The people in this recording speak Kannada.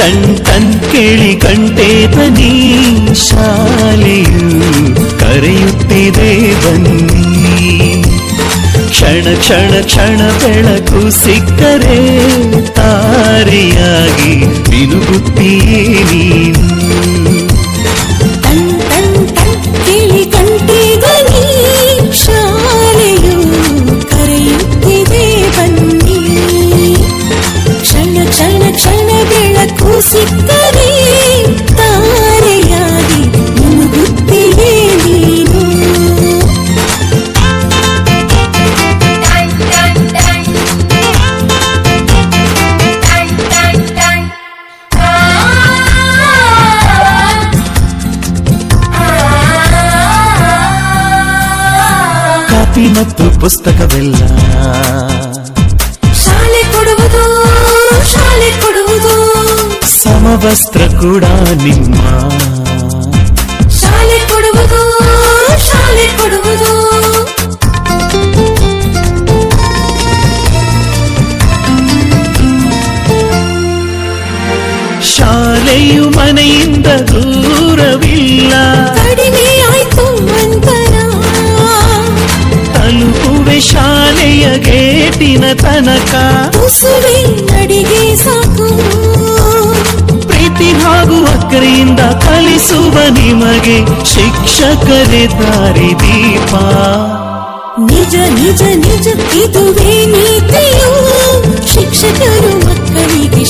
ಟನ್ ಟನ್ ಕೇಳಿ ಕಂಠೇತ ನೀ ಶಾಲೆಯು ಕರೆಯುತ್ತಿದೆ ಬನ್ನಿ. ಕ್ಷಣ ಕ್ಷಣ ಕ್ಷಣ ಬೆಳಕು ಸಿಕ್ಕರೆ ತಾರೆಯಾಗಿ ಮಿನುಗುತ್ತೀಯೇ ನೀನು. ಟನ್ ಟನ್ ಟನ್ ಕೇಳಿ ಕಂಠೇತ ನೀ ಶಾಲೆಯು ಕರೆಯುತ್ತಿದೆ ಬನ್ನಿ. ಕ್ಷಣ ಕ್ಷಣ ಕ್ಷಣ ಬೆಳಕು ಸಿಕ್ಕರೆ ತಾರೆಯಾಗಿ ಮುಳುಗುತ್ತಿಯೇ ನೀನು. ಕಾಪಿ ಮತ್ತು ಪುಸ್ತಕವೆಲ್ಲ ಶಾಲೆ ಕೊಡುವುದು ಶಾಲೆ ಕೊಡುವುದು. ಸಮವಸ್ತ್ರ ಕೂಡ ನಿಮ್ಮ ಶಾಲೆ ಕೊಡುವುದು ಶಾಲೆ ಕೊಡುವುದು. ಶಾಲೆಯು ಮನೆಯಿಂದ ದೂರವಿಲ್ಲ, ಕಡಿಮೆ ಆಯ್ತು ಅಂತರ. ತಲುಪುವೆ ಶಾಲೆಯ ಗೇಟಿನ ತನಕ. ತುಸುವೆ ನಡಿಗೆ ಸಾಕು. ಪ್ರೀತಿ ಹಾಗೂ ಅಕ್ಕರೆಯಿಂದ ಕಲಿಸುವ ನಿಮಗೆ ಶಿಕ್ಷಕರೇ ದಾರಿ ದೀಪ. ನಿಜ ನಿಜ ನಿಜ ಇದುವೇ ನೀತಿಯು. ಶಿಕ್ಷಕರು ಮಕ್ಕಳಿಗೆ